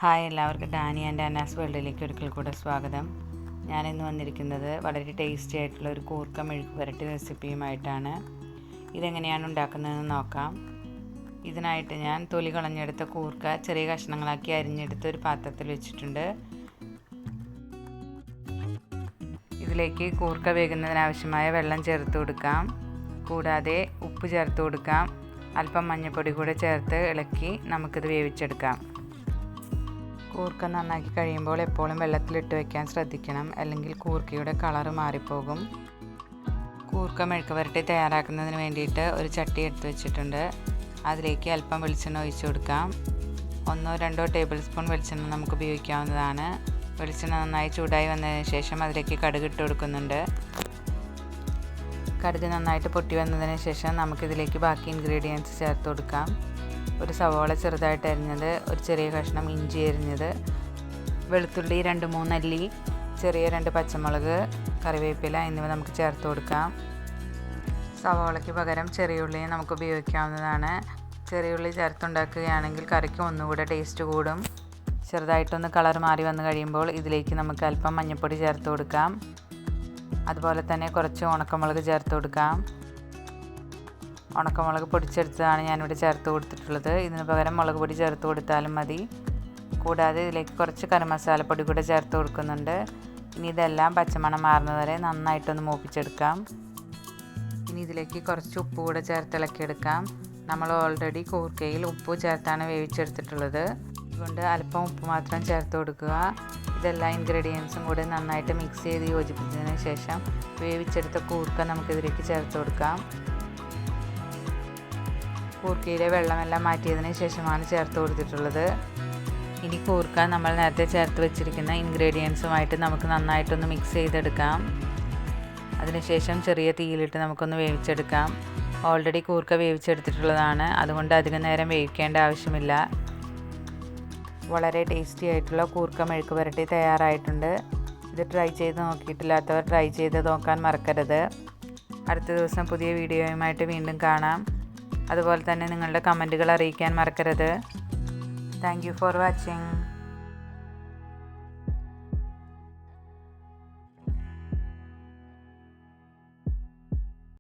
Hi, എല്ലാവർക്കും Dani and Anas വേൾഡിലേക്ക് ഒരിക്കൽ കൂടെ സ്വാഗതം. ഞാനിന്ന് വന്നിരിക്കുന്നത് വളരെ ടേസ്റ്റി ആയിട്ടുള്ള ഒരു കൂർക്ക മെഴുക്ക് പുരട്ടി റെസിപ്പിയുമായിട്ടാണ്. ഇതെങ്ങനെയാണ് ഉണ്ടാക്കുന്നതെന്ന് നോക്കാം. ഇതിനായിട്ട് ഞാൻ തൊലി കളഞ്ഞെടുത്ത കൂർക്ക ചെറിയ കഷ്ണങ്ങളാക്കി അരിഞ്ഞെടുത്ത് ഒരു പാത്രത്തിൽ വെച്ചിട്ടുണ്ട്. ഇതിലേക്ക് കൂർക്ക വേകുന്നതിനാവശ്യമായ വെള്ളം ചേർത്ത് കൊടുക്കാം. കൂടാതെ ഉപ്പ് ചേർത്ത് കൊടുക്കാം. അല്പം മഞ്ഞൾപ്പൊടി കൂടെ ചേർത്ത് ഇളക്കി നമുക്കിത് വേവിച്ചെടുക്കാം. കൂർക്ക നന്നാക്കി കഴിയുമ്പോൾ എപ്പോഴും വെള്ളത്തിലിട്ട് വയ്ക്കാൻ ശ്രദ്ധിക്കണം, അല്ലെങ്കിൽ കൂർക്കയുടെ കളറ് മാറിപ്പോകും. കൂർക്ക മെഴുക്ക് പുരട്ടി തയ്യാറാക്കുന്നതിന് വേണ്ടിയിട്ട് ഒരു ചട്ടി എടുത്ത് വെച്ചിട്ടുണ്ട്. അതിലേക്ക് അല്പം വെളിച്ചെണ്ണ ഒഴിച്ചു കൊടുക്കാം. 1-2 ടേബിൾ സ്പൂൺ വെളിച്ചെണ്ണ നമുക്ക് ഉപയോഗിക്കാവുന്നതാണ്. വെളിച്ചെണ്ണ നന്നായി ചൂടായി വന്നതിന് ശേഷം അതിലേക്ക് കടുക് ഇട്ട് കൊടുക്കുന്നുണ്ട്. കടുക് നന്നായിട്ട് പൊട്ടി വന്നതിന് ശേഷം നമുക്കിതിലേക്ക് ബാക്കി ഇൻഗ്രീഡിയൻസ് ചേർത്ത് കൊടുക്കാം. ഒരു സവോള ചെറുതായിട്ട് അരിഞ്ഞത്, ഒരു ചെറിയ കഷ്ണം ഇഞ്ചി അരിഞ്ഞത്, വെളുത്തുള്ളി 2-3 അല്ലി, ചെറിയ 2 പച്ചമുളക്, കറിവേപ്പില എന്നിവ നമുക്ക് ചേർത്ത് കൊടുക്കാം. സവോളയ്ക്ക് പകരം ചെറിയ ഉള്ളിയും നമുക്ക് ഉപയോഗിക്കാവുന്നതാണ്. ചെറിയ ഉള്ളി ചേർത്തുണ്ടാക്കുകയാണെങ്കിൽ കറിക്ക് ഒന്നുകൂടെ ടേസ്റ്റ് കൂടും. ചെറുതായിട്ടൊന്ന് കളർ മാറി വന്നു കഴിയുമ്പോൾ ഇതിലേക്ക് നമുക്ക് അല്പം മഞ്ഞൾപ്പൊടി ചേർത്ത് കൊടുക്കാം. അതുപോലെ തന്നെ കുറച്ച് ഉണക്കമുളക് ചേർത്ത് കൊടുക്കാം. ഉണക്കമുളക് പൊടിച്ചെടുത്തതാണ് ഞാനിവിടെ ചേർത്ത് കൊടുത്തിട്ടുള്ളത്. ഇതിന് പകരം മുളക് പൊടി ചേർത്ത് കൊടുത്താലും മതി. കൂടാതെ ഇതിലേക്ക് കുറച്ച് കറി മസാലപ്പൊടി കൂടെ ചേർത്ത് കൊടുക്കുന്നുണ്ട്. ഇനി ഇതെല്ലാം പച്ചമണം മാറുന്നവരെ നന്നായിട്ടൊന്ന് മൂപ്പിച്ചെടുക്കാം. ഇനി ഇതിലേക്ക് കുറച്ച് ഉപ്പ് കൂടെ ചേർത്ത് ഇളക്കിയെടുക്കാം. നമ്മൾ ഓൾറെഡി കൂർക്കയിൽ ഉപ്പ് ചേർത്താണ് വേവിച്ചെടുത്തിട്ടുള്ളത്. അതുകൊണ്ട് അല്പം ഉപ്പ് മാത്രം ചേർത്ത് കൊടുക്കുക. ഇതെല്ലാ ഇൻഗ്രീഡിയൻസും കൂടെ നന്നായിട്ട് മിക്സ് ചെയ്ത് യോജിപ്പിച്ചതിന് ശേഷം വേവിച്ചെടുത്ത കൂർക്ക നമുക്കിതിലേക്ക് ചേർത്ത് കൊടുക്കാം. കൂർക്കയിലെ വെള്ളമെല്ലാം മാറ്റിയതിന് ശേഷമാണ് ചേർത്ത് കൊടുത്തിട്ടുള്ളത്. ഇനി കൂർക്ക നമ്മൾ നേരത്തെ ചേർത്ത് വെച്ചിരിക്കുന്ന ഇൻഗ്രീഡിയൻസുമായിട്ട് നമുക്ക് നന്നായിട്ടൊന്ന് മിക്സ് ചെയ്തെടുക്കാം. അതിനുശേഷം ചെറിയ തീയിലിട്ട് നമുക്കൊന്ന് വേവിച്ചെടുക്കാം. ഓൾറെഡി കൂർക്ക വേവിച്ചെടുത്തിട്ടുള്ളതാണ്, അതുകൊണ്ട് അധികം നേരം വേവിക്കേണ്ട ആവശ്യമില്ല. വളരെ ടേസ്റ്റി ആയിട്ടുള്ള കൂർക്ക മെഴുക്ക് പുരട്ടി തയ്യാറായിട്ടുണ്ട്. ഇത് ട്രൈ ചെയ്ത് നോക്കിയിട്ടില്ലാത്തവർ ട്രൈ ചെയ്ത് നോക്കാൻ മറക്കരുത്. അടുത്ത ദിവസം പുതിയ വീഡിയോയുമായിട്ട് വീണ്ടും കാണാം. അതുപോലെ തന്നെ നിങ്ങളുടെ കമൻറ്റുകൾ അറിയിക്കാൻ മറക്കരുത്. Thank you for watching.